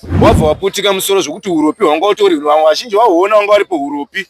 Wabva waputika musoro zvokuti huropi hwanga utori vamwe vazhinji vahuona vanga varipo huropi.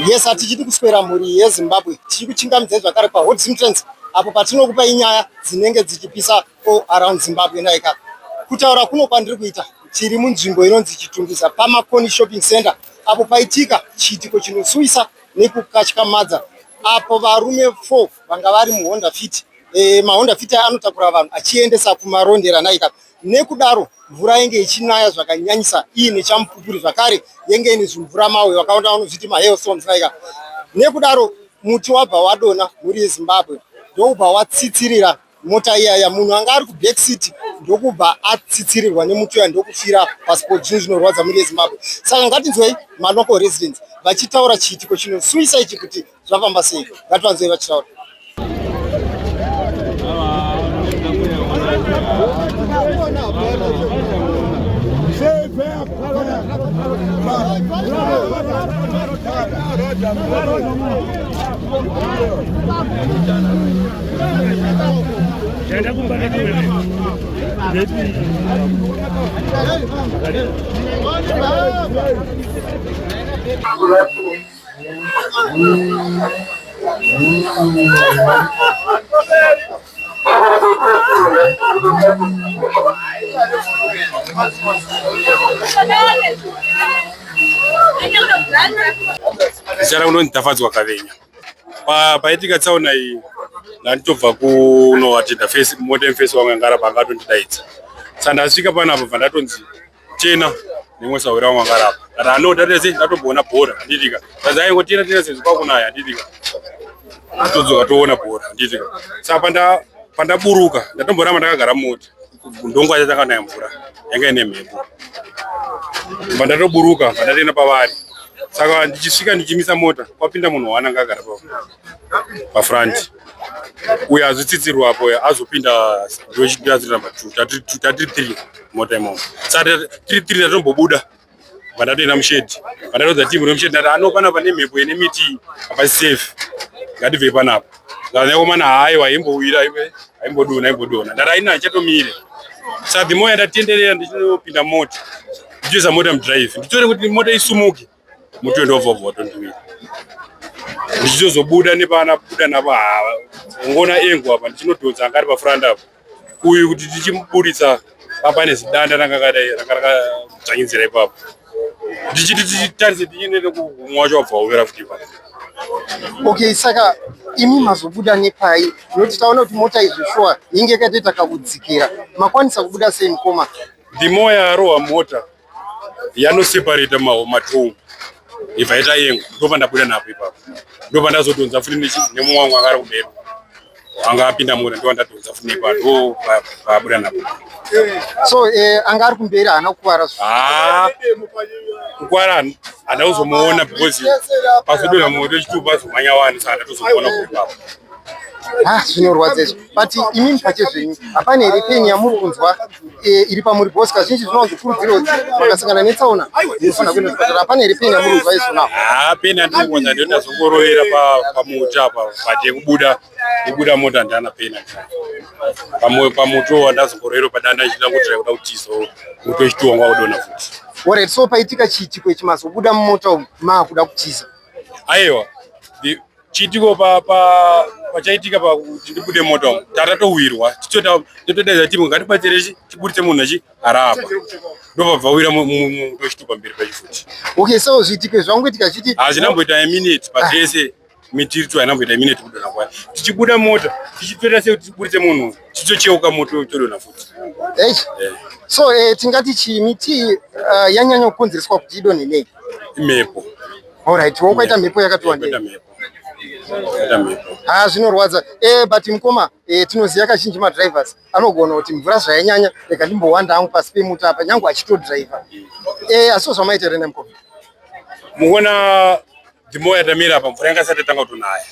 Yes, atichiti kuswera mhuri yeZimbabwe tichi kuchingamidza zvakare paHilot Zim trends apo patinokupa inyaya dzinenge dzichipisa around Zimbabwe naika. Kutaura kuno kwandiri kuita tiri munzvimbo inonzi Chitungwiza paMakoni shopping center apo paitika chiitiko chinosuwisa nekukatyamadza apo varume 4 vanga vari muHonda Fit. MaHonda Fit anotakura vanhu achiendesa kumarondera naika. Nekudaro mvura yenge ichinaya zvakanyanyisa iine chamupupuri zvakare yenge ine zvimvura mawe wakaona unozviti mahailstorms naika. Nekudaro muti wabva wadona muri yeZimbabwe ndobva watsitsirira mota iya munhu anga ari kuback seat ndokubva atsitsirirwa nemuti uya ndokufira passport zvinhu zvinorwadza muri yeZimbabwe. Saka ngatinzwei malocal residents vachitaura chiitiko chinosuwisa ichi kuti zvafamba sei. Ngativanzwei vachitaura. Zara unondafadzwa kavenya paitika tsaona iyi ndanditobva kuno atenda face modern face wamwe ngara pangatondidaidza saka ndasvika panapo pandatonzi chena nemwe sawira wamwe ngara apa kana anodatese ndatomboona bhora nditika saka aingotina tina sezvo kwakunaya nditika atodzoka toona bhora nditika saka pandaburuka ndatomboramba ndakagara mota ndongo achakanaya mvura yanga ine mhepo pandatoburuka pandatenda pavari. Saka ndichisvika ndichimisa mota kwapinda munhu wananga agara pafront uye azvitsitsirwa apo azopinda ndochidazira namba 2 33 mota imomo. Saka 33 ndatombobuda pandatoenda mushedi pandatodza timu remushedi ndati anopana pane mhepo ine miti hapasi safe ngatibve panapo nganekomana haiwa aimbowira aimbodona ndati aina achatomire. Saka the more ndatenderera ndichinopinda mota ndichoisa mota mudrive ndichitore kuti mota isumuke muti ndobva watondiwira ndichizobuda nepana buda napa ngona engu apa ndichinodhodza angari pafront apo uyu kuti ndichimuburitsa papane zidanda rakadzvanyidzira ipapo ndichiti tichitarise tichiende kumwacho wabva wawira futi ipapo. Okay, saka imi mazobuda nepai noti taona kuti mota izvi shuwa inge yakatoita kakudzikira makwanisa kubuda sei mukoma? The more yarohwa mota yanoseparata matombo ivaita yengu ndopandabuda napo ipapo ndopandazodonza futi nemumwe wangu anga ari kumberi anga apinda mota ndopandadonza futi ipapo pabuda napo. So anga ari kumberi haana kukuvara kukwara handauzomuona because pazodonha moto chitupa azomhanya wani saka ndatozomuona kuipapo. Zvinorwadza izvo. But imi pache zvenyu hapana here peni yamuri kunzwa iri pamuri bosi kazhinji zvinowanzokurudzirwa kuti makasangana netsaona munofanira kuenda kuchipatara. Hapana here peni yamuri kunzwa izvo nawo? Peni handinokonza ndoti ndazongorovera pamuti apa but yekubuda mota ndana peni pamuto wandazongorovera padanda ichida kutsvaka kuda kutizo muto wechituonga kudona futi. Alright, so paitika chiitiko ichi mazobuda mumota umu maakuda kutiza. Aiwa chiitiko pachaitika pakuti ndibude mota umu tatatowirwa totodaidza timu ngatibatsirechi tiburitse munhu achi arapa ndobva wira muto wechitupa mberi pachifuti. Okay, so zviitiko zvangoitika chiti hazvinamboita minute but yese miti iri twainamboita minute kudona kwayo tichibuda mota tichitoita sekuti munhu tichocheuka moto todona futi. So tingati chimiti yanyanya kukonzereswa kuti idonhe nei? Mhepo. Alright, wakaita mhepo yakati wandei. Zvinorwadza. But mukoma tinoziva kazhinji madrivers anogona kuti mvura zvainyanya rega ndimbowanda hangu pasi pemuti apa nyange achitodriva. Asi zvamaita here nemukoma? Muona ndimo yatamira apa mvura yanga isati tanga kutonaya.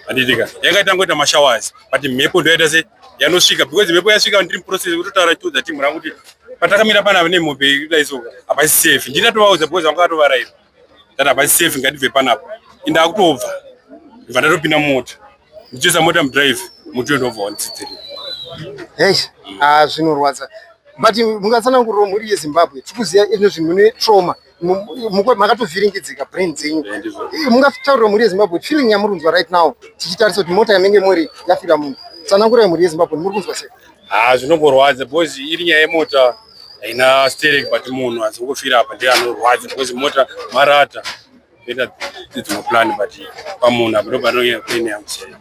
Handitika. Yanga itanga kuita mashowers but mhepo ndoyaita se yanosvika because mhepo yasvika ndiri process kutotaura to that mvura kuti patakamira pana nemhope kudaisoka apa safe. Ndinatova because vanga vatovaraira. That apa safe ngadibve panapo. Inda kutobva. Vanatopinda mota. Ndichisa mota mudrive mutoendobva wanitsitsiri. Zvinorwadza. But mungatsanangurira mhuri yeZimbabwe tikuziva ino zvinhu mune trauma. Makatovhiringidzika brain dzenyu. Mungataurira mhuri yeZimbabwe feeling yamurunzwa right now tichitarisa kuti mota yamenge muri yafira munhu. Tsanangurira mhuri yeZimbabwe muri kunzwa sei? Zvinomborwadza because iri nyaya yemota haina steering but munhu azongofira apa ndiye anorwadza because mota marata. It's no plan but pamunhu apo ndopano plane yamusei.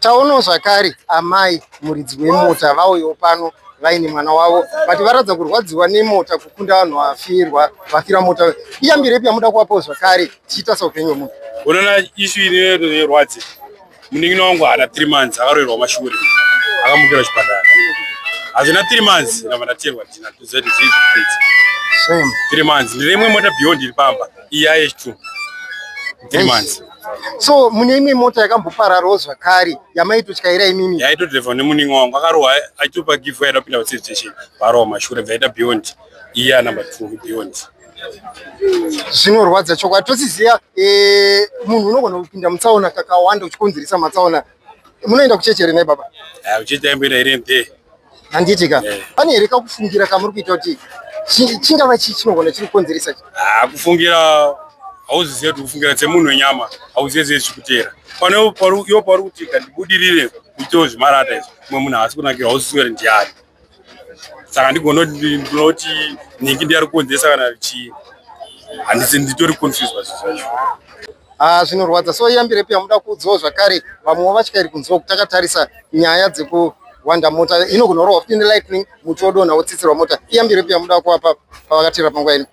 Taonawo zvakare amai muridzi wemota vauyo pano vaine mwana wavo but varadza kurwadziwa nemota kukunda vanhu vafira mota. Iyambire yamuda kuvapawo zvakare tichitarisa upenyu hwemunhu. Unoona issue inerwadzi munin'ina wangu haana 3 months akaroverwa mashure akamukira chipatara. Hazvina 3 months navanaterwa tina tuzeti zvizi 3 months ndine imwe mota beyond iri pamba IH2 3 months. So mune imwe mota yakambopararawo zvakare yamaitotyaira imimi yaitodrivha nemunin'ina wangu akarohwa aitopa gift yaida kupinda kuservice station varohwa mashure bvaita beyond iya number 2 beyond. Zvinorwadza chokwadi. Tosiziva munhu unogona kupinda mutsaona kakawanda uchikonzeresa matsaona. Munoenda kuchechi here nai baba? Kuchechi aimboenda here mpe. Handitika. Pane here kakufungira kamuri kuita kuti chingava chinogona chiri kukonzeresa? Kufungira hauzizivi kuti kufungira semunhu wenyama hauzivi zvekutera. Iwo pauri kuti kandibudirire kuitawo zvimarata izvo mumwe munhu haasi kunakira hauzivi kuti ndiani. Saka ndinoti nhingi ndiyari kukonzeresa kana chii. Handisi nditori confused pazvizvo. Zvinorwadza. So iyambire yamuda kuudzawo zvakare vamwe vatyairi kunzwa kuti takatarisa nyaya dzekuwanda mota inogona kurohwa futi lightning muti wodonha wotsitsirwa mota. Iyambire yamuda kuvapa pavakatira panguva ino?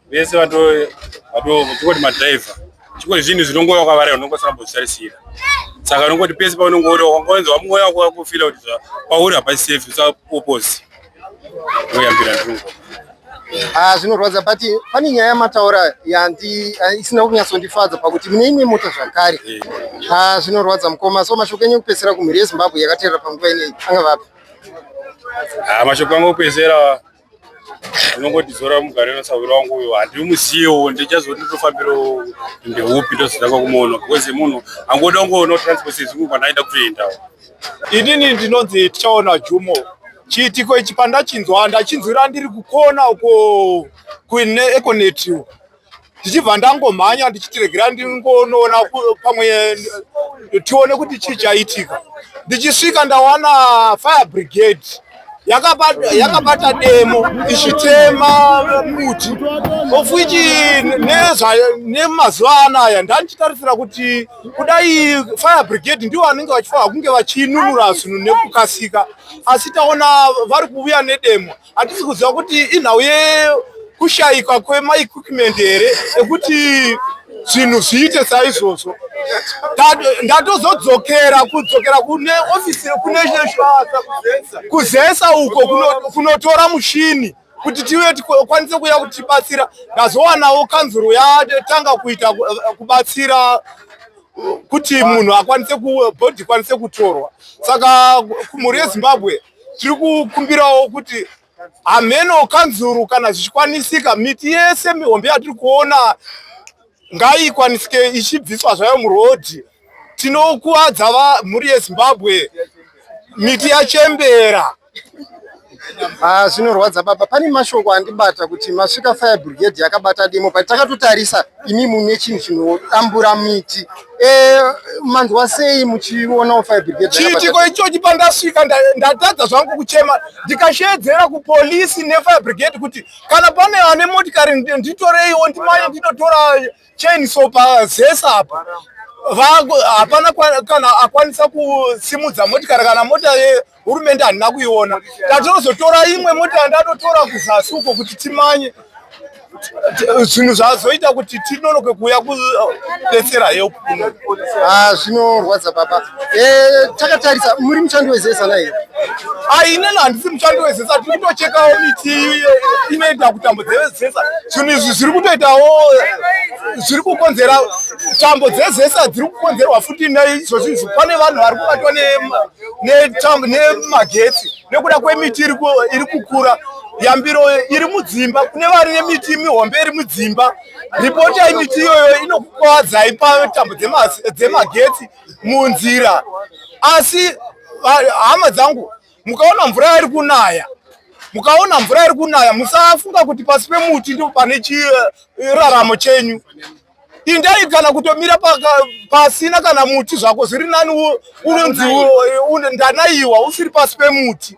Vese vatikoti madriver chikoti zvinhu zvinongouya kwavarayo unongosarambozvitarisira. Saka unongoti pese paunongouya wakangonzwa mumwe wako wakufila kuti pauri hapasi safe usapopozi. Ndoyambira ndingo. Zvinorwadza but pane nyaya yamataura isina kunyatsondifadza pakuti mune imwe mota zvakare. Zvinorwadza mukoma. So mashoko enyu ekupedzisira kumhuri yeZimbabwe yakateerera panguva ineyi angava api? Mashoko angu ekupedzisira unongoti zora mugare nosawira wangu uyo handimuziyewo ndichazoti nditofambiro ndeupi ndozotanga kumuona because munhu angoda kungoona transport zvinhu kwanaenda kutoendawo. Inini ndinonzi tichaona Jumo. Chiitiko ichi pandachinzwa ndachinzwira ndiri kukona uko kuine Econet. Ndichibva ndangomhanya ndichitiregera ndingonoona pamwe tione kuti chii chaitika. Ndichisvika ndawana fire brigade yakabata demo ichitema muti of which nemazuva anaya ndandichitarisira kuti kudai fire brigade ndiwo vanenge vachifanira kunge vachinunura zvinhu nekukasika, asi taona vari kuuya nedemo. Hatisi kuziva kuti inhau yekushayika kwemaequipment here ekuti zvinhu zviite saizvozvo. Ndatozodzokera kune ofisi kuzesa uko kunotora mushini kuti tive tikwanise kuya kutibatsira. Ndazowanawo kanzuro yatanga kuita kubatsira kuti munhu akwanise bhodhi ikwanise kutorwa. Saka kumhuri yeZimbabwe tiri kukumbirawo kuti hameno kanzuro kana zvichikwanisika miti yese mihombe yatiri kuona ngaikwanisike ichibviswa zvayo murodhi. Tinokuwadza mhuri yeZimbabwe, miti yachembera. Zvinorwadza baba. Pane mashoko andibata kuti masvika fire brigade yakabata demo patakatotarisa imi mune chinhu chinodambura miti. Manzwa sei muchiona fire brigade? Chiitiko ichochi pandasvika ndatadza zvangu kuchema ndikashedzera kupolisi nefire brigade kuti kana pane ane motikari nditoreiwo ndimanye ndinotora chainsaw pazesa apa. Hapana kana akwanisa kusimudza motikari kana mota yehurumende handina kuiona. Tatinozotora imwe mota ndatotora kuzasi uko kuti timanye zvinhu zvazoita kuti tinonoke kuuya kudetsera help. Zvinorwadza baba. Takatarisa muri mushandi wezesa naye? Inini handisi mushandi wezesa, tiri kutochekawo miti inoita kutambo dzezesa. Zvinhu izvi zviri kutoitawo zviri kukonzera tambo dzezesa dziri kukonzerwa futi naizvozvo izvi. Pane vanhu vari kubatwa nemagetsi nekuda kwemiti iri kukura. Yambiro iri mudzimba, kune vari nemiti mihombe iri mudzimba. Ripoti yemiti iyoyo inokukuvadzai patambo dzemagetsi munzira. Asi hama dzangu, mukaona mvura iri kunaya, musafunga kuti pasi pemuti ndipo pane chiraramo chenyu. Indai kana kutomira pasina kana muti zvako zviri nani unonzi ndanaiwa usiri pasi pemuti.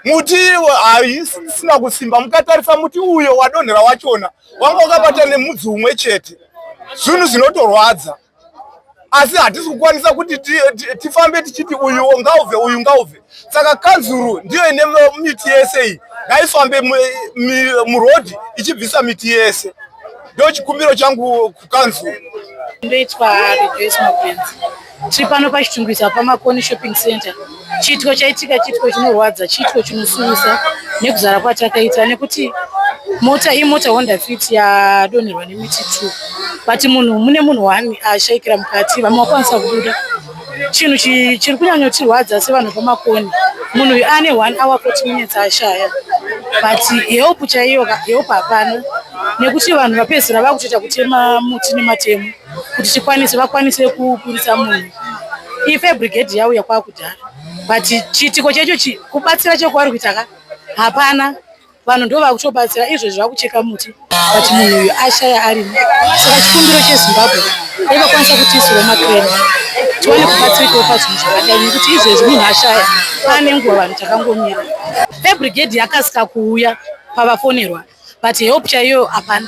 Muti haisina kusimba, mukatarisa muti uyo wadonhera wachona wanga wakabata nemudzi umwe chete. Zvinhu zvinotorwadza. Asi hatisi kukwanisa kuti tifambe tichiti uyu ngaubve. Saka kanzuru ndiyo ine miti yese iyi. Ngaifambe murodhi ichibvisa miti yese. Ndo chikumbiro changu kukanzuru. Ndoitwa Rejoice Mugwenzi. Tiri pano paChitungwiza paMakoni shopping center. Chitiko chaitika chitiko chinorwadza, chitiko chinosuwisa nekuzara kwatakaita nekuti mota imota Honda Fit yadonherwa nemiti 2. But mune munhu wani ashaikira mukati vamwe vakwanisa kubuda. Chinhu chiri kunyanyotirwadza sevanhu paMakoni. Munhu uyu ane 1 hour 40 minutes ashaya. But help chaiyo hapana. Nekuti vanhu vapedzisira vakutoita kutema muti nematemo kuti vakwanise kupurisa munhu. Ife brigade yauya kwakudhara. But chitiko chacho kubatsira chekwaari kuita hapana. Vanhu ndo vakutobatsira izvozvo vakucheka muti. But munhu uyu ashaya arimo. Saka chikumbiro cheZimbabwe vakwanisa kutisira makreni. Tiwane kubatsirikawo pazvinhu zvakadai nekuti izvozvo munhu ashaya. Pane nguva vanhu takangomira. Ife brigade yakasika kuuya pavafonerwa. But help chaiyo hapana.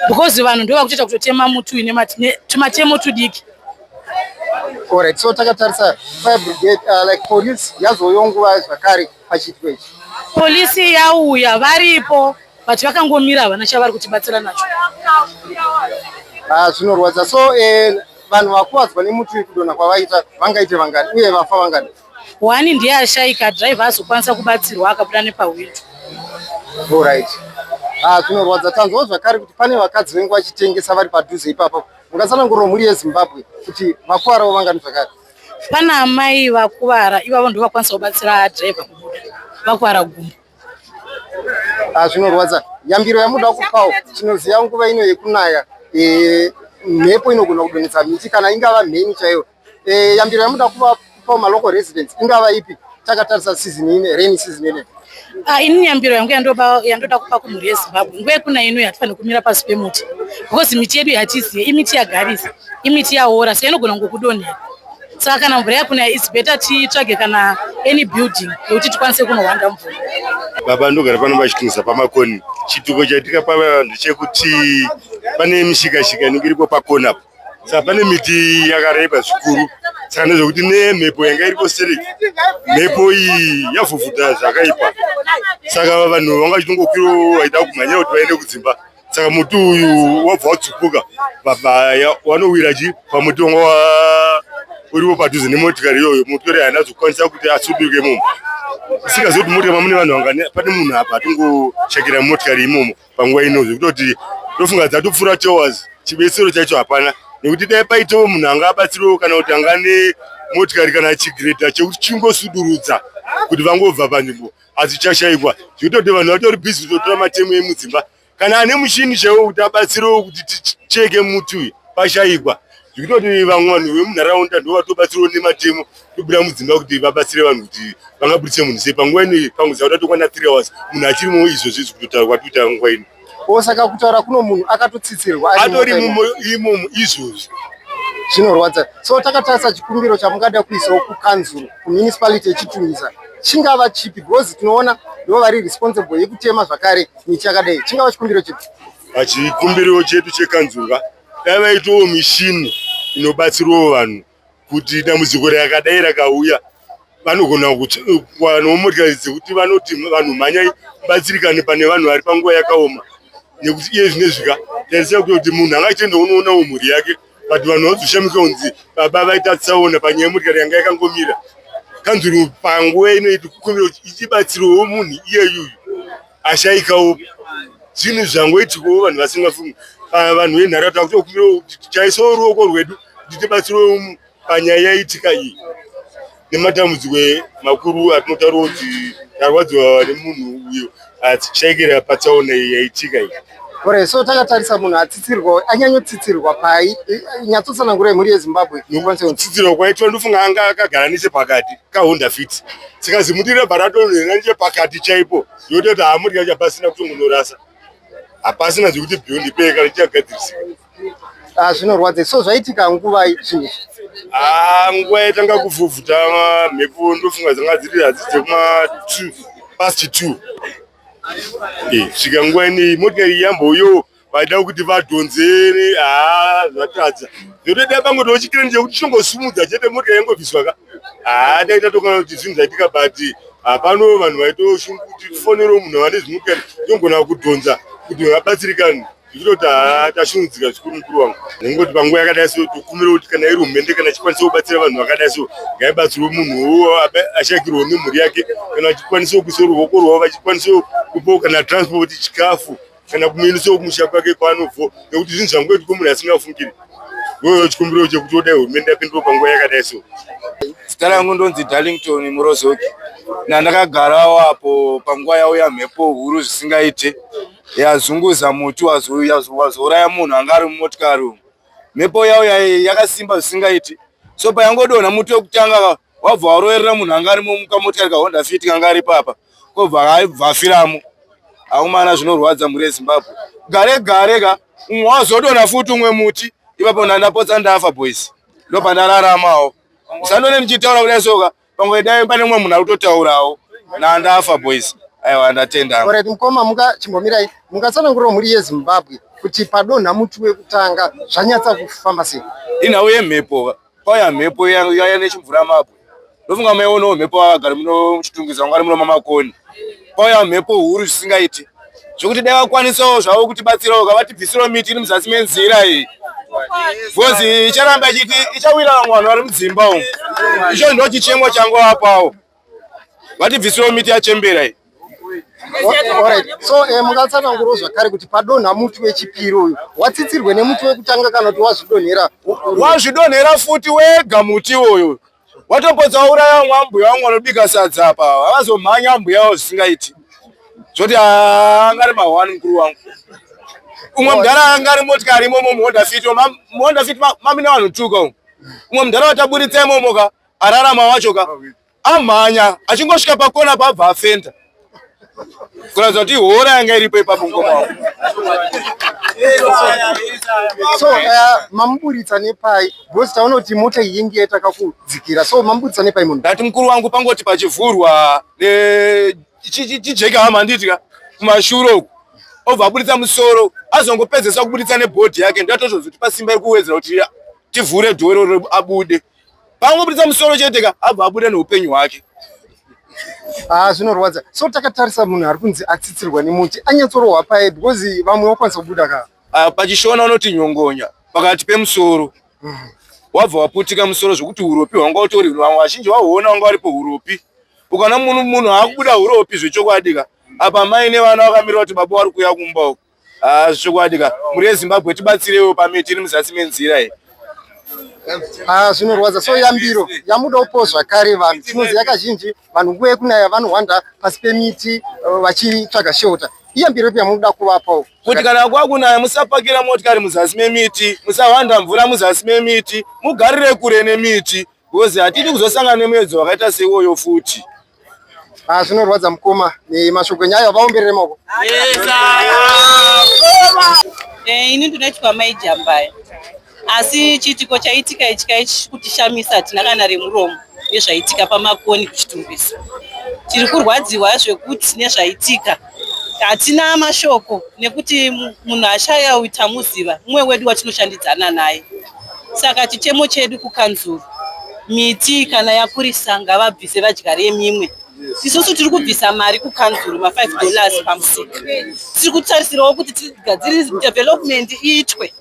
Because vanhu ndo vakutoita kutotema muti uine tumatemo tudiki. Alright, so takatarisa fire brigade like police yazoyonguva zvakare pachitiko ichi. Polisi yauya varipo but vakangomira havana chavari kutibatsira nacho. Zvinorwadza. So vanhu vakuwadzwa nemuti uyu kudonha kwavaita vangaite vangani uye vafa vangani? 1 ndiye ashaika, driver azokwanisa kubatsirwa akabuda nepahwindo. Alright. Zvinorwadza. Tanzwawo zvakare kuti pane vakadzi vengu vachitengesa vari padhuze ipapo. Mungatsanangurira mhuri yeZimbabwe kuti vakuwarawo vangani zvakare? Pana amai vakuvara, ivavo ndo vakwanisa kubatsira driver kubuda. Vakuwara gumbo. Zvinorwadza. Yambiro yamuda kupawo, tinoziva nguva ino yekunaya, mhepo inogona kudonhesa miti kana ingava mheni chaiyo. Yambiro yamuda kupawo malocal residents ingava ipi? Takatarisa season ine, rainy season ine. Ini yambiro yangu yandoda kupa kumhuri yeZimbabwe. Nguva yekuna ino hatifaniri kumira pasi pemuti. Because miti yedu yatiziye, imiti yagarisa, imiti yaora, saka inogona kungokudonhera. Saka kana mvura yakuna, it's better titsvage kana any building yekuti tikwanise kunohwanda mvura. Baba ndogara pano paChitungwiza paMakoni. Chituko chaitika pavanhu chekuti pane mishikashika inenge iripo pakona apo. Saka pane miti yakareba zvikuru. Saka nezvekuti nemhepo yanga iripo Seke, mhepo iyi yavhuvhuta zvakaipa. Saka vanhu vanga vachitongokwira vaida kumhanyira kuti vaende kudzimba. Saka muti uyu wabva watsupuka. Baba wanowira pamuti wanga uripo padhuze nemotikari iyoyo. Motikari haina zokwanisa kuti asudurike imomo. Sikazoti motikari mamune vanhu vangani pane munhu apa atongoshakira motikari imomo panguva ino zvekutoti tofunga dzatopfuura 2 hours chibetsero chaicho hapana. Nekuti dai paitawo munhu anga abatsirawo kana kuti angane motikari kana chigireta chekuti chingosudurudza kuti vangobva panzvimbo, asi chashayikwa. Zvekutoti vanhu vatori bhizi kutotora matemo emudzimba. Kana ane mushini chaiwo kuti abatsirewo kuti ticheke muti uyu pashayikwa. zvikuti vamwe vanhu vemunharaunda ndovatobatsirawo nematemo tobuda mudzimba kuti vabatsire vanhu kuti vangabudise munhu sei. Panguva ino pamwe zauda tokwana 3 hours munhu achirimo izvozvi zvikutotaurwa kwatoita nguva ino. Saka kutaura kuno munhu akatotsitsirwa atori imomo izvozvi zvinorwadza. So takatarisa chikumbiro chamungada kuisawo kukanzuru kumunicipality yechitungwiza chingava chipi? Because tinoona ndivo vari responsible yekutema zvakare miti yakadai. Chingava chikumbiro chipi? Chikumbiro chetu chekanzurwa dai vaitowo mishini inobatsirawo vanhu kuti dambudziko rakadai rakauya vanogona kuwanawo motikari dzekuti vanoti vanhu mhanyai batsirikane pane vanhu vari panguva yakaoma. Nekuti iye zvinezvika tarisira kuti munhu angachitenda unoonawo mhuri yake but vanhu vazoshamika kunzi baba vaita tsaona panyaya yemotikari yanga yakangomira. Kanzuru panguva inoiti kukumbira kuti ichibatsirawo munhu iyeyuyu ashaikawo zvinhu zvangoitikawo vanhu vasingafungi. Vanhu venharaunda kutokumbirawo kuti chaisawo ruoko rwedu kuti tibatsirawo panyaya yaitika iyi nematambudziko makuru atinotaurawo kuti tarwadziwa nemunhu uyo atishaikira patsaona iyi yaitika iyi. Kore, so takatarisa munhu atsitsirwa anyanyotsitsirwa pai nyatsotsanangura mhuri yeZimbabwe. Tsitsirwa kwaitwa ndofunga anga akagara nechepakati kahonda fit saka zimutire bharatonera nechepakati chaipo yototi hamuri yacho hapasina kutongonorasa hapasina zvekuti beyond pay kana chakagadzirisa. Zvinorwadza. So zvaitika nguva zvinhu nguva yaitanga kuvhuvhuta mhepo ndofunga dzanga dziri hadzidze kuma 2:02 svika nguva inei motikari yamboyo vaida kuti vadhonzere zvatadza zvotoda pangotiwo chikireni chekuti chingosumudza chete motikari yangobviswa ka daita tokana kuti zvinhu zvaitika but hapano vanhu vaitoshunga kuti tifonero munhu vane zvimukari tongona kudhonza kuti vabatsirikane zvichitoti tashungudzika zvikuru mukuru wangu nengoti panguva yakadai so tokumira kuti kana hurumende kana chikwanisa kubatsira vanhu vakadai so ngaibatsirwe munhuwo ashakirwa nemhuri yake kana vachikwanisawo kuisa ruoko rwavo vachikwanisawo kupawo kana transport chikafu kana kumuendesawo kumusha kwake kwaanobvo nekuti zvinhu zvangoitwa munhu asingafungiri. Iyoyo chikumbiro chekuti odai hurumende yapindwa panguva yakadai so. Zita rangu ndonzi Darlington Murozoki. Ndakagarawo apo panguva yauya mhepo huru zvisingaite yazunguza muti wazoraya munhu anga ari mumotikari umu. Mhepo yauya yakasimba zvisingaite. So payangodonha muti wekutanga wabva waroerera munhu anga ari mumotikari kahonda fit kanga ari papa kobva vafiramo. Aumana zvinorwadza mhuri yeZimbabwe. Gare ka umwe wazodonha futi umwe muti ipapo ndapotsa ndafa boys. Ndopandararamawo. Musandone muchitaura kudai soka pamwe dai pane umwe munhu akutotaurawo nandafa boys. Aiwa ndatenda. Alright, mukoma muka chimbomirai mukatsanangura mhuri yeZimbabwe kuti padonha muti wekutanga zvanyatsa kufamba sei? Inhau yemhepo pauya mhepo yaya nechimvura mabwe ndofunga maionawo mhepo vakagara muno muchitungwiza vangari muno Makoni. Pauya mhepo huru zvisingaiti zvokuti dai vakwanisawo zvavo kutibatsirawo kavatibvisirawo miti iri muzasi menzira iyi bhozi icharamba ichiti ichawira vamwe vanhu vari mudzimba umu. Icho ndo chichemo changu apawo vatibvisirawo miti yachembera iyi. Alright, so mukatsanangurawo zvakare kuti padonha muti wechipiri uyu watsitsirwe nemuti wekutanga kana kuti wazvidonhera futi wega muti uyu watopodza uraya mwambuya wangu anobika sadza apa havazomhanya mbuyawo zvisingaiti zvoti angari mahwani mukuru wangu. Umwe mudhara angari motikari imomo muhonda fit mamina vanhu 2 ka umwe mudhara wataburitsa imomo ka ararama wacho ka amhanya achingosvika pakona pabva afenda kuratidza kuti hora yanga iripo ipapo mukoma wangu. So mamuburitsa nepai because taona kuti mota iyi inge yataka kudzikira, so mamuburitsa nepai munhu? Ndati mukuru wangu pangoti pachivhurwa chijeka hama handitika kumashure uku obva aburitsa musoro azongopedzesa kuburitsa nebhodhi yake ndatozvoti pasimba ikuwedzera kuti tivhure dhoro abude. Pangoburitsa musoro cheteka abva abuda neupenyu hwake. Zvinorwadza. So takatarisa munhu ari kunzi atsitsirwa nemuti anyatsorohwa pai because vamwe vakwanisa kubuda ka pachishona unoti nyongonya pakati pemusoro wabva waputika musoro zvokuti huropi hwanga utori vamwe vazhinji vahuona vanga varipo huropi ukaona munhu akubuda huropi zvechokwadika apa mai nevana vakamira kuti baba vari kuuya kumba uku zvechokwadika mhuri yeZimbabwe tibatsirewo pamiti iri muzasi menzira iyi. Zvinorwadza. So yambiro yamudawo zvakare vanhu tinoziva kazhinji vanhu nguva yekunaya vanohwanda pasi pemiti vachitsvaga shelter. iyambiro pia muda kuvapo kuti kana kwakunaya musapakira motikari muzasi memiti, musawanda mvura muzasi memiti, mugarire kure nemiti because hatidi kuzosangana nemwedzo wakaita seiwoyo futi. Zvinorwadza mukoma nemashoko enyaya vaomberere maoko. Ini ndinoitwa maijambaya asi chitiko chaitika ichi kutishamisa hatina kana remuromo nezvaitika pamakoni kuchitungwiza. Tiri kurwadziwa zvekuti nezvaitika hatina mashoko nekuti munhu ashaya utamuziva mumwe wedu watinoshandidzana naye. Saka chichemo chedu kukanzuru miti kana yakurisa ngavabvise vadyare mimwe. Isusu tiri kubvisa mari kukanzuru $5 pamusika. Tiri kutarisirawo kuti tigadzire development iitwe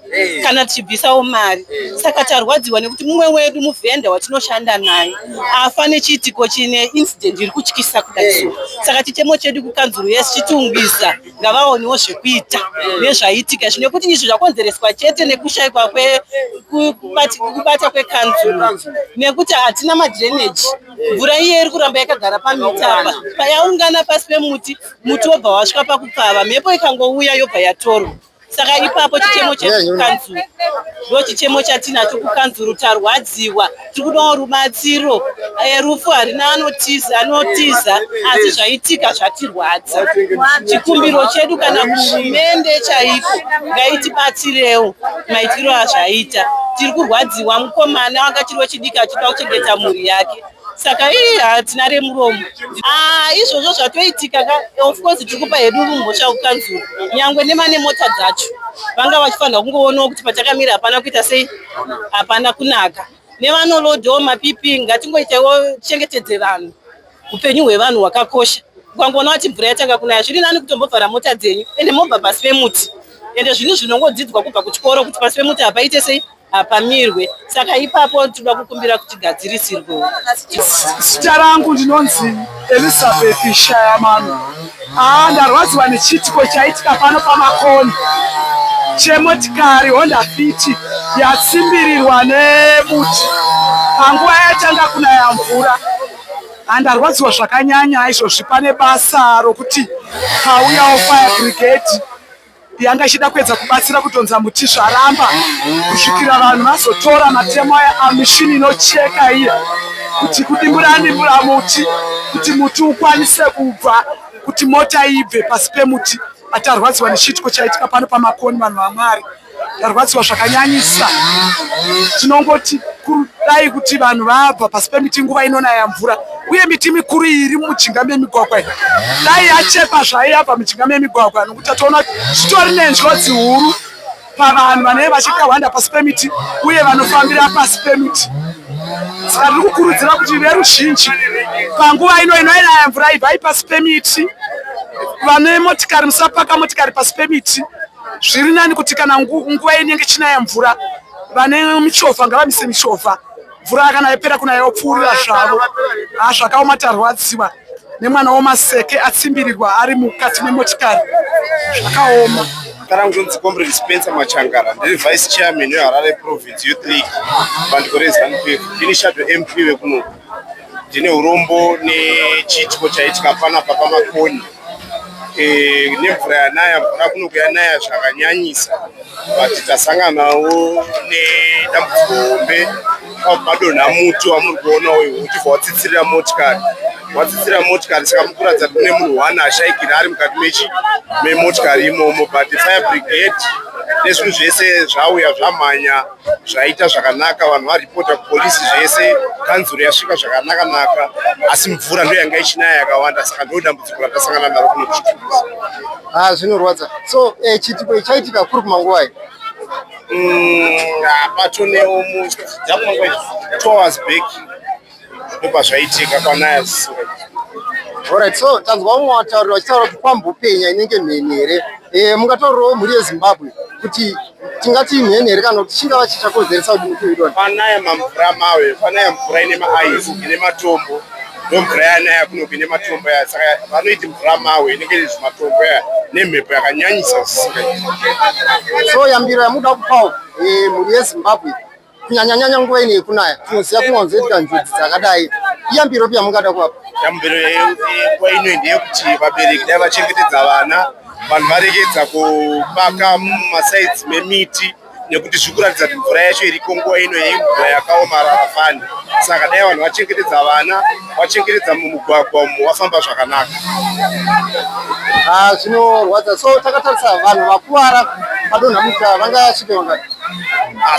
kana tichibvisawo mari. Saka tarwadziwa nekuti mumwe wedu muvhenda watinoshanda naye afa nechiitiko chine incident iri kutyisa kudai. Saka chichemo chedu kukanzuru yes Chitungwiza ngavaonewo zvekuita nezvaitika zvine kuti izvo zvakonzereswa chete nekushayikwa kubata kwekanzuru nekuti hatina madrainage. Mvura iye iri kuramba yakagara pamitapa payaungana pasi pemuti, muti wobva wasvika pakupfava, mhepo ikangouya yobva yatorwa. Saka ipapo chichemo chedu kukanzuru ndo chichemo chatinacho kukanzuru. Tarwadziwa, tiri kudawo rubatsiro. Rufu harina anotiza asi zvaitika zvatirwadza. Chikumbiro chedu kana hurumende chaiko ngaitibatsirewo maitirwo azvaita. Tiri kurwadziwa, mukomana wanga chiri wechidiki achida kuchengeta mhuri yake. Saka hatina remuromo. Izvozvo zvatoitika of course tiri kupa hedu rumhosva kukanzuru. Nyangwe nemanemota dzacho vanga vachifanira kungoonawo kuti patakamira hapana kuita sei, hapana kunaka. Nevanolodhawo mapipi ngatingoitawo chengetedze vanhu. Upenyu hwevanhu hwakakosha. Ukangoona kuti mvura yatanga kunaya zviri nani kutombovhara mota dzenyu ende mobva pasi pemuti. Ende zvinhu zvinongodzidzwa kubva kuchikoro kuti pasi pemuti hapaite sei, hapamirwe. Saka ipapo tinoda kukumbira kuti gadzirisirwe. Zita rangu ndinonzi Elizabeth Shayamano. Ndarwadziwa nechitiko chaitika pano pamakoni chemotikari Honda Fit yatsimbirirwa nemuti panguva yatanga kunaya mvura. Ndarwadziwa zvakanyanya izvozvi. Pane basa rokuti pauyawo fire brigade yanga ichida kuedza kubatsira kutonza muti zvaramba kusvikira vanhu vazotora matemo amishini inocheka iya kuti kudimbura muti kuti muti ukwanise kubva kuti mota ibve pasi pemuti. Atarwadziwa nechitiko chaitika pano pamakoni vanhu vaMwari. Tarwadziwa zvakanyanyisa. Tinongoti kudai kuti vanhu vabva pasi pemiti nguva inonaya mvura uye miti mikuru iri mujinga memigwagwa dai yachekwa zvaiyabva mujinga memigwagwa nokuti tatoona zvitori nenjodzi huru pavanhu vanenge vachikahwanda pasi pemiti uye vanofambira pasi pemiti. Saka tiri kukurudzira kuti veruzhinji panguva inoinaya mvura ibvai pasi pemiti. Vane motikari musapaka motikari pasi pemiti. Zviri nani kuti kana nguva inenge chinaya mvura vane michovha ngavamise michovha. Mvura kana yapera kunaya yopfuurira zvavo. Zvakaoma. Tarwadziwa nemwana womaseke atsimbirirwa ari mukati memotikari. Zvakaoma. Tarangunzi Comrade Spencer Machangara, ndiri Vice Chairman weHarare Province Youth League bandiko reZANU-PF. Ndini shadow MP wekuno. Ndine urombo nechitiko chaitika panapa pamakoni. Nemvura yanaya, mvura kunoku yanaya zvakanyanyisa. But tasanganawo nedambudziko hombe padonha muti wamuri kuona uyu uchibva watsitsirira motikari. Watsitsira motikari saka mukuratidza kuti kune munhu one ashayikira ari mukati memotikari imomo. But fire brigade nezvinhu zvese zvauya zvamhanya zvaita zvakanaka. Vanhu varipota kupolisi zvese. Kanzuru yasvika zvakanaka-naka. Asi mvura ndiyo yanga ichinaya yakawanda. Saka ndo dambudziko ratasangana naro kuno kuchitungwiza. Zvinorwadza. So chitiko chaitika kuri kumanguva iyi? Patonewo dzakumanguva 2 hours back ndobva zvaitika kwanaya zvisika. Alright, so tanzwa umwe wataurira vachitaura kuti kwambopenya inenge mhenhere. Mungataurirawo mhuri yeZimbabwe kuti tingati mhenhere kana kuti chingava chichakonzeresa kuti mukuirwa. Panaya mamvura mawe, panaya mvura ine maaisi, ine matombo. Ndo mvura yanaya kunoku ine matombo ya. Saka vanoiti mvura mawe inenge ine zvimatombo ya nemhepo yakanyanyisa zvisikaiti. So yambiro yamuda kupawo mhuri yeZimbabwe kunyanya nguva ine yekunaya tinoziva kunwanzoitika njodzi dzakadai. Iyambiro pia mungada kuapa? Yambiro nguva ino ndeyekuti vabereki dai vachengetedza vana vanhu varegedza kupaka mumasides memiti nekuti zvikuratidza kuti mvura yacho iriko nguva ino yeimvura yakaomarara fani. Saka dai vanhu vachengetedza vana, vachengetedza mumugwagwa umo, wafamba zvakanaka. Zvinorwadza. So takatarisa vanhu vakuwara padonha muta vangasvika vangati?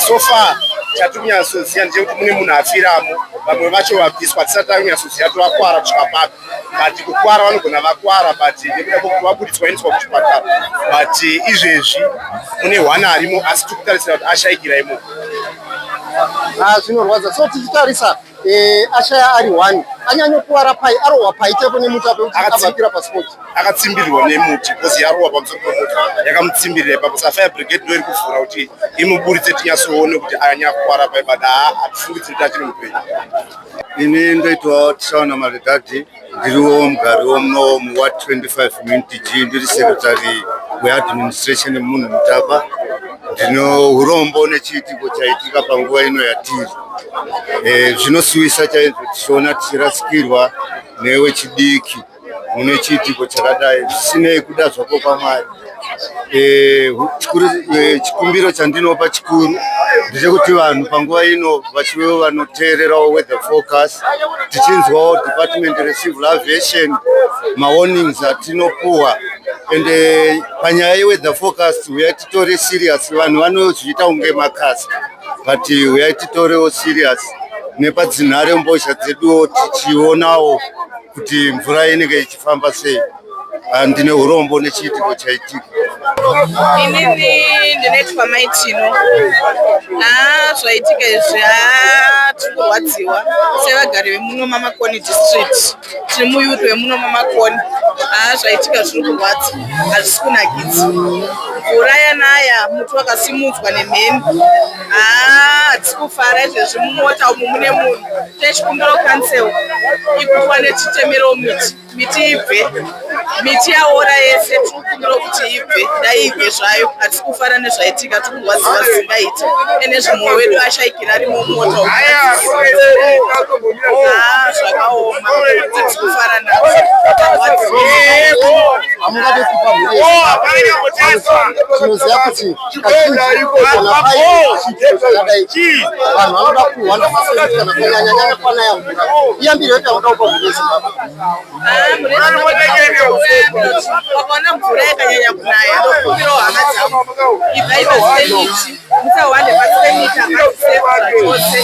So far chatinyasoziva ndechekuti mune munhu afiramo, vamwe vacho vabviswa tisati tanyasoziva kuti vakuwara kusvika papi. But kukuwara vanogona vakuwara but nekuda kwekuti vabudiswa vaendeswa kuchipatara. But izvezvi mune 1 arimo asi tikutarisira kuti ashayikira imo. Zvinorwadza. So tichitarisa ashaya ari 1 anyanyokuwara pai, arohwa pai tepo nemuti pekuti akabvakira pasipoti. Akatsimbirwa nemuti kozi yarohwa pamusoro pemoti yakamutsimbirira ipapo. Saka fire brigade ndo iri kuvhura kuti imuburitse tinyasoone kuti anyakuwara pai, but hatifungidziri kuti achiri mupenyu. Ini ndoitwa Tishaona Maridadi, ndiriwo mugari womuno muward 25 Community G, ndiri secretary weadministration yemunhu mutapa. Ndino hurombo nechiitiko chaitika panguva ino yatiri. Zvinosiwisa chaizvo tichiona tichirasikirwa newe chidiki mune chiitiko chakadai zvisinei kuda zvako kwaMwari. Chikumbiro chandinopa chikuru ndechekuti vanhu panguva ino vachivewo vanoteererawo weather forecast, tichinzwawo department recivil aviation mawarnings atinopuhwa. And panyaya yeweather forecast uyai titore serious. Vanhu vanozviita unge makasi, but uyai titorewo serious. Nepadzinhare mbozha dzeduwo tichionawo kuti mvura inenge ichifamba sei. Ndine hurombo nechiitiko chaitika. Inini ndinoitwa Maitino. Zvaitika izvi tirikurwadziwa sevagari vemuno maMakoni district. Tiri muyuth wemuno maMakoni. Zvaitika zviri kurwadza, hazvisi kunakidza. Mvura yanaya, muti wakasimudzwa nemheni. Hatisi kufara izvezvi mumota umu mune munhu. Tichikumbira council ikuwane titemerawo miti ibve. Miti yaora yese tirikumbira kuti ibve, dai ibve zvayo. Hatisi kufara nezvaitika, tirikurwadziwa zvisingaiti. Ene zvimwe wedu ashayikira ari mumota umu. Zvakaoma, hatisi kufara nazvo. Hamungade kupa mhuri tinoziva kuti vanhu vanoda kuhwanda pasenti kana kunyanyanyanya kwanaya mvura. Iyambiro yoti vanoda kupa mhuri yeZimbabwe. Wakaona mvura yakanyanya kunaya, ndokumbirawo hama dzavo. Ibvai pasi pemiti, musahwande pasi pemiti, hapasiseva zvachose.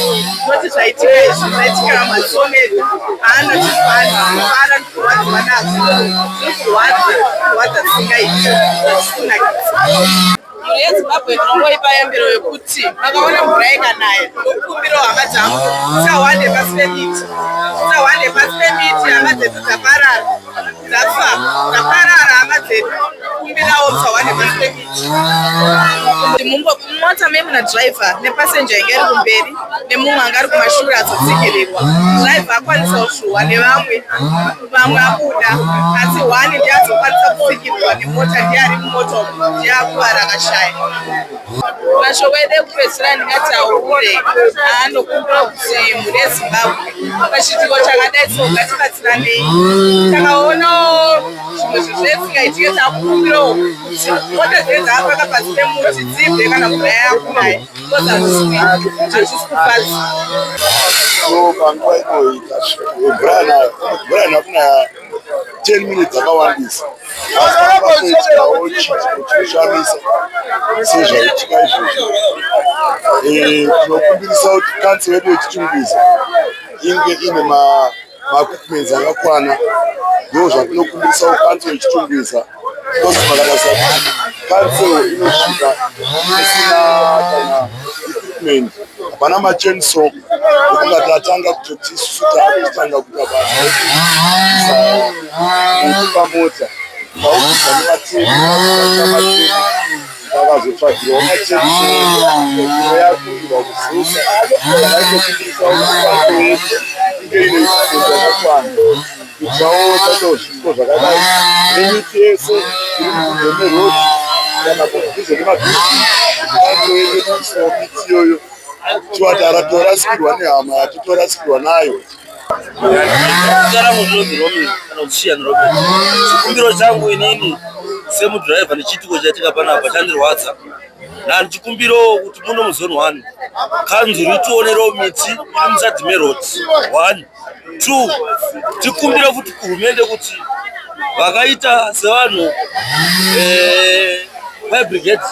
Noti zvaitika izvi, zvaitika matsomero. Notifara ndikurwadziwa nazvo. Kurwadza zvisingaiti, zvisinakidza. Mhuri yeZimbabwe ndinongoipa yambiro yekuti vakaona mvura ikanaya, ndokumbirawo hama dzangu musahwande pasi pemiti. Musahwande pasi pemiti, hama dzedu dzaparara. Dzafa, dzaparara hama dzedu. Kumbirawo musahwande pasi pemiti. Mumota memuna driver nepassenger inge iri kumberi nemumwe anga ari kumashure azotsikirirwa. Driver akwanisawo kushuhwa nevamwe, vamwe abuda, asi hwani ndiye azokwanisa kutsikirirwa nemota, ndiye ari mumota umu, ndiye akuwara akashaya. Mashoko edu ekupedzisira ndingati aurure anokumbira kuti mhuri yeZimbabwe pachiitiko chakadai so ngatibatsiranei. Takaonawo zvimwe zvezvisingaitike, takukumbirawo kuti mota dzinenge dzakapaka pasi pemuti dzibve kana mvura yakunaya, because hazvisi kufadza. Panguva inoita mvura inakunaya 10 minutes dzakawandisa. Vakuitikawo chiitiko chinoshamisa sezvaitika izvozvo. Tinokumbirisa kuti council yedu yeChitungwiza inge ine ma-equipments akakwana. Ndo zvatinokumbirisawo council yeChitungwiza. Because pakarasa council inosvika isina kana equipment, hapana ma-chainsaw ekunga tatanga kutoti isusu taakutanga kuita basa pamota paukisa nevatemi vakazotsvagirwawo ma-chainsaw yakuirwa kuzusa. Vaitokumbirisawo kuti inge ine equipment yakakwana kuitirawo taitawo zviitiko zvakadai nemiti yese iri mubvunzo merodi kana mubvunzo nemabhiriji. Council yedu inoisawo miti iyoyo tiwatara torasikirwa nehama yatitorasikirwa nayo. Chikumbiro changu inini semudhiraivha nechitiko chaitika panapa chandirwadza. Ndichikumbiro kuti muno muzone 1 kanzuru itionerewo miti iri muzadzi merod 1 2 tikumbira kuti hurumende kuti vakaita sevanhu fire brigade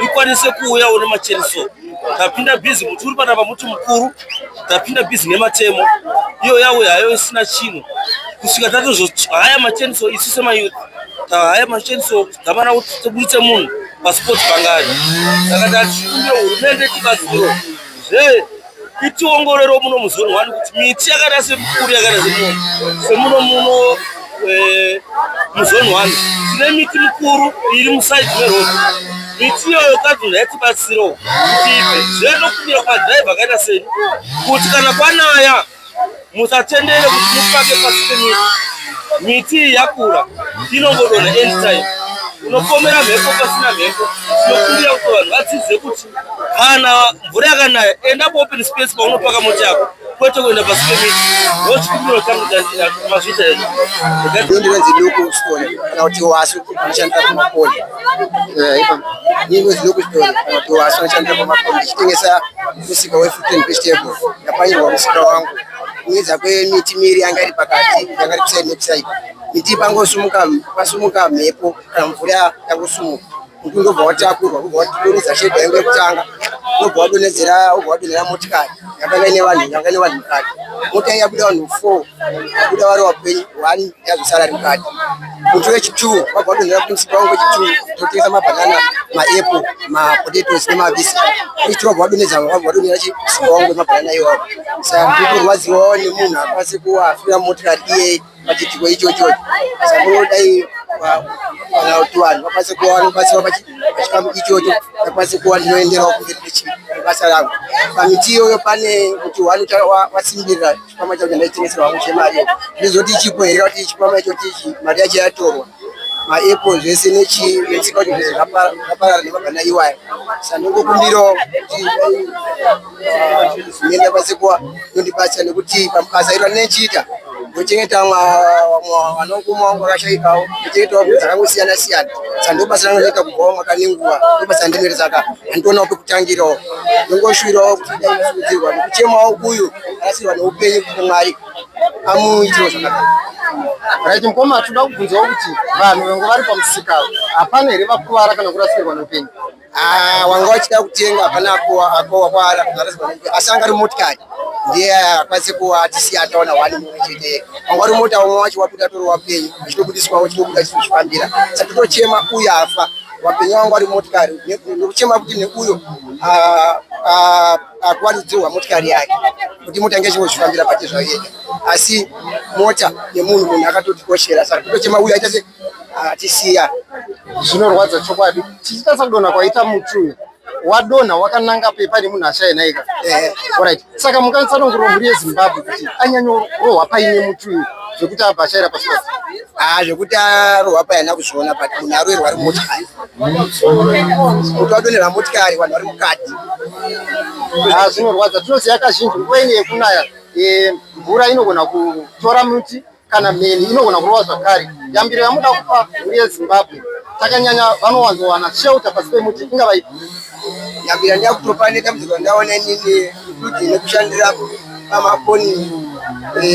ikwanise kuuyawo nemacheniso. Tapinda bhizi muti uri panapa muti mukuru, tapinda bhizi nematemo, iyo yauya hayo isina chinhu kusvika tatozohaya macheniso isu semayuth tahaya macheniso gamana kuti tibuditse munhu pasipoti pangari. Saka tatikumbira hurumende tibatsiro itiongorero muno muzone 1 kuti miti yakaita semukuru yakaita semuno muzone 1 tine miti mikuru iri musaidi meroad. Miti iyoyo kadzi yatibatsiro kuti zvinokumbira kwadhiraivha akaita sei kuti kana kwanaya musatendere kuti mupake pasi pemiti. Miti iyi yakura inongodonha anytime, unopomera mhepo pasina mhepo. Tinokumbira kuti vanhu vadzidze kuti kana mvura yakanaya enda open space paunopaka mota yako kwete kuenda pasi pemiti. Ndochikumbiro changu mazvita izvi. Ndinonzi local store kana kuti hwase unoshandisa pamakoni. Ndinonzi local store kana kuti hwase unoshandisa pamakoni. Ndichitengesa musika wefruit and vegetable. Ndapanyirwa musika wangu kuedza kwemiti miri yanga iri pakati, yanga iri kusaidi nekusaidi. Miti pasumuka mhepo kana mvura yangosumuka, muti unobva watakurwa, ubva wadonhedza shedha yangu yekutanga, ubva wadonhera motikari yakanga ine vanhu mukati. Mota yabuda vanhu 4, yabuda vari vapenyu 1 yazosara ri mukati. Muti wechi2 wabva wadonhera kuti musika wangu wechi2 totengesa mabhanana, maepo, mapotatoes nemavhisi. Wechi2 wabva wadonhera musika wangu wemabhanana iwawo. Saka ndiri kurwadziwawo nemunhu akwanise kuafira motikari iye pachitiko ichocho. Saka ndodai kana kuti vanhu vakwanise kuwana rubatsiro pachikamu ichocho, vakwanise kuwa ndinoenderawo kumberi nebasa rangu. Pamiti iyoyo pane kuti wasimbirira chikwama chacho ndaitengesera wangu chemari. Ndizoti ichipo here kuti chikwama ichocho mari yacho yatorwa. Maepo zvese netsika kuti zvese zvaparara nemabhana iwayo. Saka ndingokumbirawo kuti nenda kwase kuwa nondibatsira nekuti pamabasa iro ndochiita ndochengeta vanokuma wangu vakashaikawo, ndochengetawo dzakangosiyana siyana. Saka ndobasa rangu rinoita kubvawo mwakanenguva, ndobasa randinori saka handionawo pekutangirawo. Ndongoshuvirawo kuti dai ndasurudzirwa nekuchemawo uyu arasirwa neupenyu kuti Mwari amuitiro zvakanaka. Right, mukoma toda kubvunzawo kuti vanhu vangu vari pamusika hapana here vakuvara kana kurasirwa neupenyu? Wanga wachida kutenga hapana akowara kurasirwa neupenyu, asi anga ri motikari ndiye akwanise kuwa atisiya ataona 1 mumwe chete. Wanga uri mota umwe wacho wabuda tori wapenyu achitobudiswawo chitobuda chichifambira. Saka tochema uyu afa, wapenyu wangu ari motikari, ndokuchema kuti neuyo akuwaridzirwa motikari yake kuti mota inge chingozvifambira pake zvaienda, asi mota nemunhu akatotikoshera. Saka tochema uyu aita se atisiya. Zvinorwadza chokwadi tichitarisa kudonha kwaita muti uyu, wadonha wakananga pepa nemunhu ashainaika. Alright, saka mukwanisa nongoro mhuri yeZimbabwe kuti anyanyorohwa paine muti uyu zvekuti abva ashaira pasi pasi? Zvekuti arohwa paina kuzviona but munhu aroerwa ari motikari. Muti wadonhera motikari, vanhu vari mukati. Zvinorwadza. Tinoziva kazhinji nguva ine yekunaya mvura inogona kutora muti kana mheni inogona kurova zvakare. Yambiro yamuda kupa mhuri yeZimbabwe takanyanya vanowanzowana shelter pasi pemuti ingava ipi? Yambiro ndakutopa nedambudziko ndaona inini kuti nekushandira pamakoni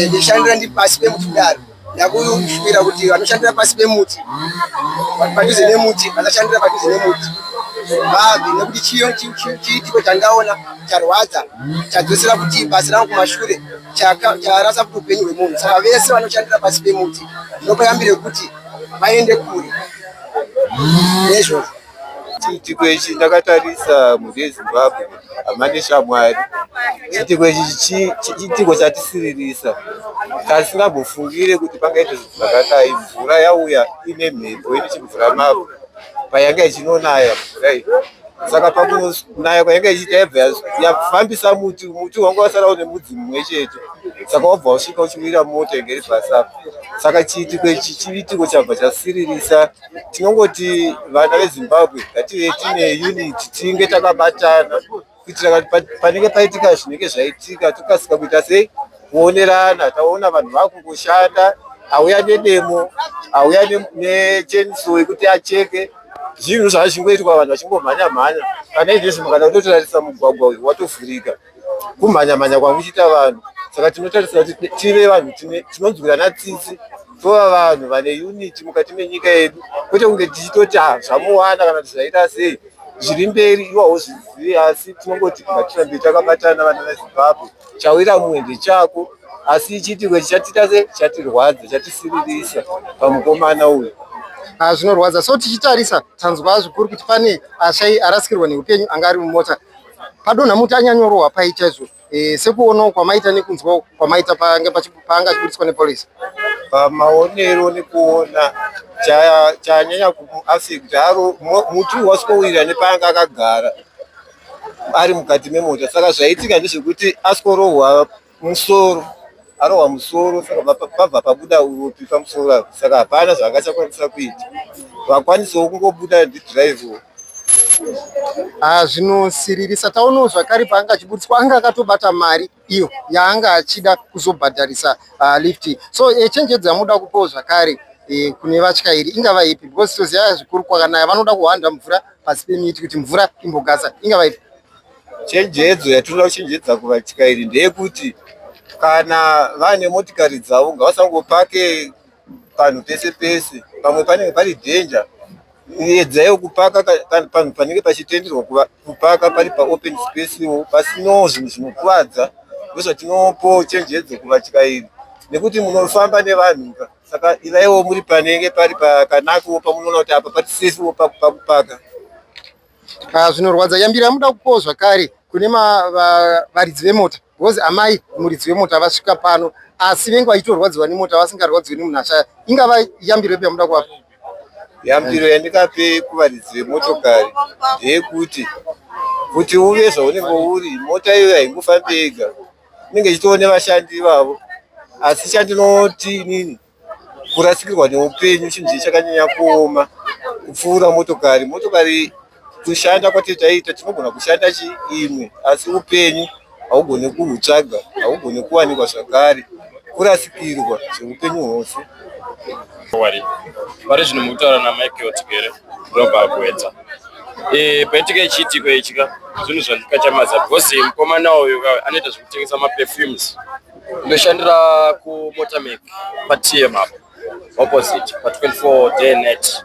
ndishandira ndi pasi pemuti kudaro. Ndakushuvira kuti vanoshandira pasi pemuti padhuze nemuti vasashandira padhuze nemuti. Nekuti chiitiko chandaona charwadza chadzosera kuti basa rangu kumashure charasa kuti upenyu hwemunhu. Saka vese vanoshandira pasi pemuti ndinopa yambiro kuti vaende kure nezvozvo. Chiitiko ichi ndakatarisa mhuri yeZimbabwe hamane shamwari. Chiitiko ichi chiitiko chatisiririsa, tasingambofungire kuti pangaite zvinhu zvakadai. Mvura yauya ine mhepo ine chimvura mavhu payanga ichinonaya mvura iyi. Saka pakunonaya kwayanga ichiita yabva yafambisa muti wanga wasarawo nemudzi mumwe chete. Saka wabva usvika uchiwira mota inge iri pasi apa. Saka chiitiko ichi chiitiko chabva chasiririsa. Tinongoti vana veZimbabwe ngative tine unity, tinge takabatana kuitira kuti panenge paitika zvinenge zvaitika tokasika kuita sei kuonerana. Taona vanhu vakungoshanda auya nedemo auya nechenso yekuti acheke zvinhu zvazvingoitwa vanhu vachingomhanya-mhanya. Kana izvezvi kana kutotarisa mugwagwa uyu watovhurika kumhanya-mhanya kwamuchiita vanhu. Saka tinotarisa kuti tive vanhu tinonzwirana tsitsi, tova vanhu vane unity mukati menyika yedu, kwete kunge tichitoti zvamuwana kana kuti zvaita sei zviri mberi iwawo zvizivi, asi tinongoti ngatirambe takabatana vana veZimbabwe. Chawira mumwe ndechako, asi chiitiko chichatiita sei, chatirwadza, chatisiririsa pamukomana uyu. Zvinorwadza. So tichitarisa tanzwa zvikuru kuti pane ashai arasikirwa neupenyu anga ari mumota. Padonha muti anyanyorohwa paita izvo sekuonawo kwamaita nekunzwawo kwamaita paanga achiburiswa nepolisi. Pamaonero nekuona chanyanya kumuafekta aro muti waswowira nepaanga akagara ari mukati memota. Saka zvaitika ndezvekuti asworohwa musoro, arohwa musoro, saka pabva pabuda uropi pamusoro apo. Saka hapana zvaangachakwanisa kuita, vakwanisawo kungobuda ndidhiraivho. Zvinosiririsa. Taonawo zvakare paanga achiburiswa anga akatobata mari iyo yaanga achida kuzobhadharisa lift. So chenjedzo yamuda kupawo zvakare kune vatyairi ingava ipi? Because toziva zvikuru kwakanaya vanoda kuhanda mvura pasi pemiti kuti mvura imbogasa, ingava ipi? Chenjedzo yatinoda kuchenjedza kuvatyairi ndeyekuti kana vane motikari dzavo ngavasangopake panhu pese pese, pamwe panenge pari dhenja. Edzaiwo kupaka panhu panenge pachitenderwa kupaka pari paopen space, pasinowo zvinhu zvinokuvadza. Ndozvatinopo chenjedzo kuvatyairi, nekuti munofamba nevanhu. Saka ivaiwo muri panenge pari pakanakiwo pamunoona kuti apa pati sefewo pakupaka. Zvinorwadza. Yambira muda kupawo zvakare kune varidzi vemota, because amai muridzi wemota vasvika pano asi vengi vachitorwadziwa nemota vasingarwadziwi nemunhu ashaya. Ingava yambiro yepi yamuda kuvapa? Yambiro yandikape kuvaridzi vemotokari ndeyekuti kuti uve zvaunenge uri, mota iyo haingofambi yega, inenge ichitowo nevashandi vavo. Asi chandinoti inini, kurasikirwa neupenyu chinhu chakanyanya kuoma kupfuura motokari. Motokari kushanda kwatetaita tinogona kushanda imwe, asi upenyu haugoni kuhutsvaga, haugoni kuwanikwa zvakare. Kurasikirwa zveupenyu hwose. Pari zvino mukutaura naMichael tigere robva kuedza paitika ichiitiko ichika zvinhu zvandikachamaza because mukomana uyu anoita zvekutengesa maperfumes. Ndoshandira kuMotaMake paTM apo opposite pa24 day net.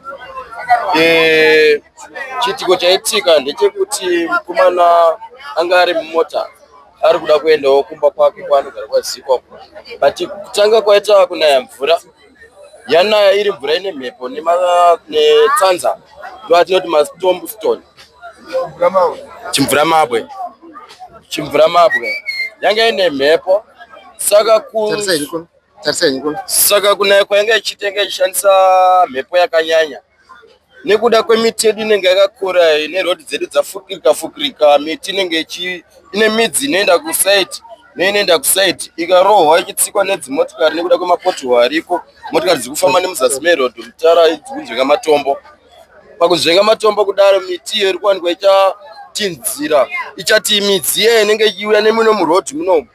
Chiitiko chaitika ndechekuti mukomana anga ari mumota ari kuda kuendawo kumba kwake kwaanogara kwaZikwa, but kutanga kwaita kunaya mvura. Yanaya iri mvura ine mhepo netsanza, ndo atinoti mastorm stone, chimvura mabwe yanga ine mhepo. Saka kunaya kwayanga ichitenga ichishandisa mhepo yakanyanya, nekuda kwemiti yedu inenge yakakura ine road dzedu dzafukirika, miti inenge ine midzi inoenda kusaiti neinoenda kusaiti, ikarohwa ichitsikwa nedzimotokari nekuda kwemapothole ariko. Motikari dzikufamba nemuzasi meroad, mutara dzikunzvenga matombo. Pakuzvenga matombo kudaro, miti iyo iri kuwanikwa ichatinzira, ichati midzi iye inenge ichiuya nemuno muroad muno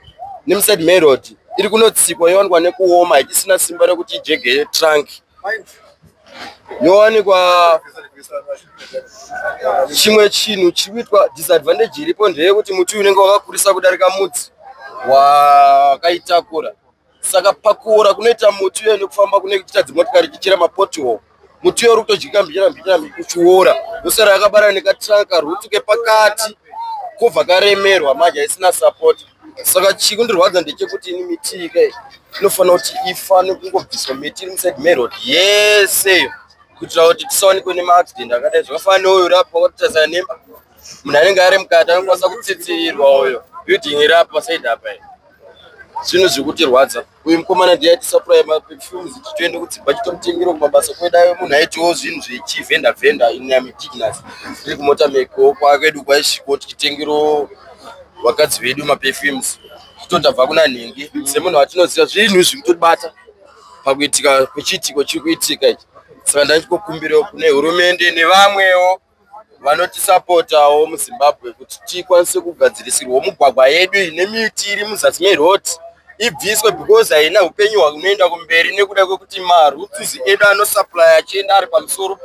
nemuside meroad iri kunotsikwa yowanikwa nekuoma ichisina simba rekuti ijege trunk. Yowanikwa chimwe chinhu chikuitwa disadvantage iripo ndeyekuti muti unenge wakakurisa kudarika mudzi wakaitakura. Saka pakura kunoita muti uyo nekufamba kune kuita dzimotokari chichira mapothole, muti uyo uri kutojika mbira kuchiora, ndosara yakabara nekatranka rutuke pakati kobva karemerwa manje isina support. Saka chikundirwadza ndechekuti ini miti ikai inofanira kuti ifane kungobviswa miti iri muside meroad yese kuitira kuti tisawanikwe nemaaccident akadai. Zvakafanana neuyu uri apa wakatotasana nemba, munhu anenge ari mukati anokwanisa kutsitsirirwa uyo building iri apa pasaidi apa. Zvinhu zvikutirwadza. Uyu mukomana ndiye supply maperfumes tichiende kudzimba chitomutengera kumabasa kwedayo. Munhu aitiwo zvinhu zvechivhenda inamitignas iri kuMotamake kwakedu kwaisviko tichitengero vakadzi vedu maperfumes tichitobva kuna nhingi semunhu watinoziva zvinhu zviri kutobata pakuitika kwechiitiko chiri kuitika ichi. Saka ndachikokumbirawo kune hurumende nevamwewo vanotisapotawo muZimbabwe kuti tikwanise kugadzirisirwa mugwagwa yedu ine miti iri muzasi meroad ibviswe because haina upenyu hunoenda kumberi nekuda kwekuti maroots edu anosupply achienda ari pamusoro.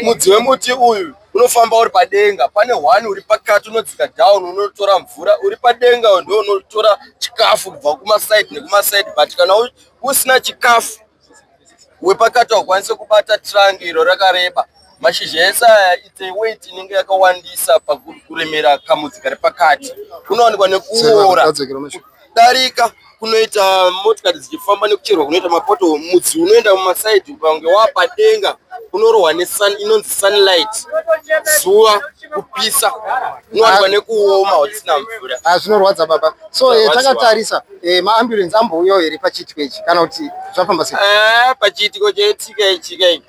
Mudzi wemuti uyu unofamba uri padenga, pane one uri pakati unodzika down unotora mvura, uri padenga ndio unotora chikafu kubva kumaside nekumaside, but kana usina chikafu wepakati haukwanisi kubata trunk iro rakareba. Mashizha ese aya ite weight inenge yakawandisa pakuremera kamudzi kari pakati, kunowanikwa nekuora darika kunoita motikari dzichifamba nekucherwa kunoita mapoto. Mudzi unoenda mumasaidi ukange wapadenga unorohwa inonzi sunlight, zuva kupisa, unowanikwa nekuoma usina mvura. Zvinorwadza baba. So takatarisa maambulance ambouyawo here pachiitiko ichi kana kuti zvafamba sei? Pachiitiko chaitika ichi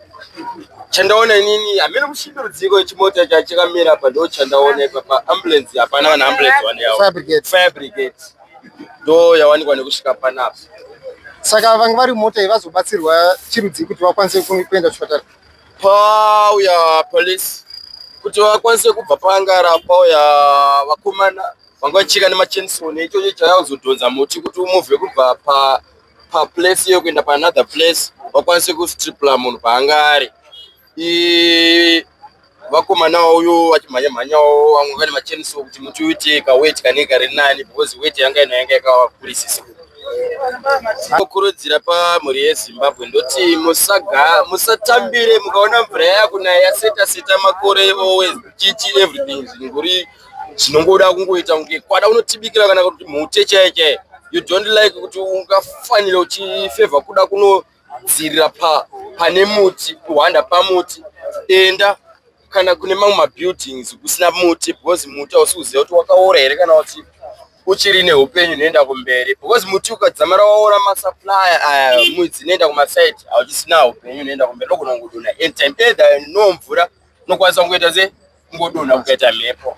chandaona inini hamene mushimbirudziko chimota chakamira apa ndo chandaonekwa. Paambulance hapana kana ambulance waneyawo fire brigade ndo yawanikwa nekusvika panapa. Saka vange vari mota iyi vazobatsirwa chirudzi kuti vakwanise kuenda kuchipatara? Pauya police kuti vakwanise kubva pangara, pauya vakomana vanga vachika nemachainsaw neichocho chayazodhonza muti kuti umuvhe kubva paplace iyo kuenda paanother place, vakwanise kustripla munhu paanga ari. Vakomana uyu vachimhanya-mhanyawo vamwe vane machainsaw kuti muti uite kaweight kanenge kari nani because weight yanga yakakurisisa. Kukurudzira pamhuri yeZimbabwe ndoti musatambire mukaona mvura yakunaya yaseta makore always chichi everything zvinongoda kungoita kunge kwada unotibikira kana kuti mute chaiche. You don't like kuti ungafanira uchifavor kuda kunodzirira pane muti, kuhwanda pamuti, enda kana kune mamwe mabuildings kusina muti because muti hausi kuziva kuti wakaora here kana kuti uchiri neupenyu unoenda kumberi, because muti ukadzamara waora masupply aya mwidzi inoenda kumasite hauchisina upenyu unoenda kumberi, nogona kungodonha anytime either no mvura unokwanisa kungoita se kungodonha kukaita mhepo.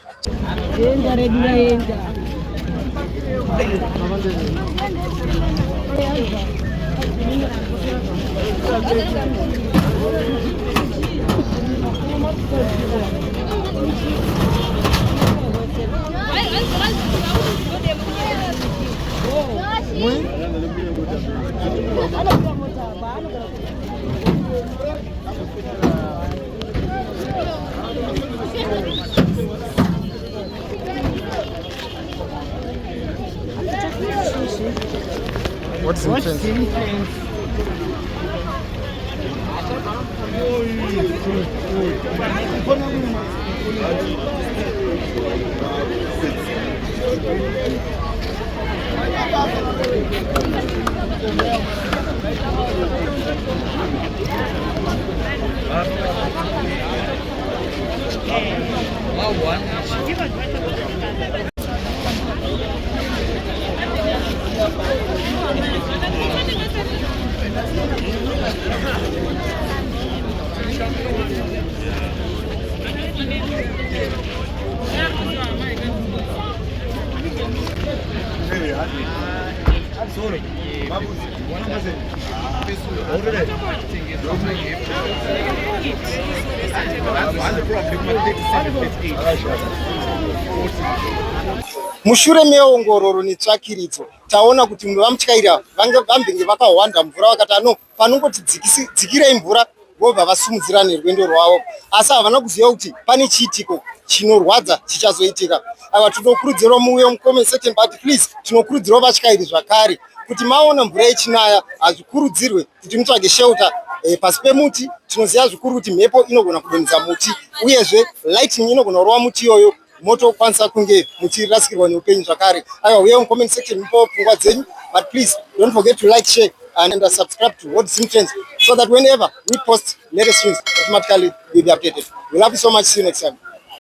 What's the difference? Mushure meongororo netsvakiridzo taona kuti munhu vamutyaira vambenge vakahwanda mvura vakati ano panongoti dzikirei mvura vobva vasumudzira nerwendo rwavo, asi havana kuziva kuti pane chiitiko chinorwadza chichazoitika. Ava tinokurudzirwa muuye mucomment section, but please tinokurudzirwa vatyairi zvakare kuti maona mvura ichinaya hazvikurudzirwe kuti mutsvage shelter pasi pemuti. Tinoziva zvikuru kuti mhepo inogona kudonhedza muti, uyezve lightning inogona kurova muti iyoyo moto kwanisa kunge muchirasikirwa neupenyu zvakare. Aiwa, uye mucomment section mupo pfungwa dzenyu, but please don't forget to like, share and subscribe to Hilot Zim Trends so that whenever we post latest news automatically you'll be updated. We love you so much. See you next time.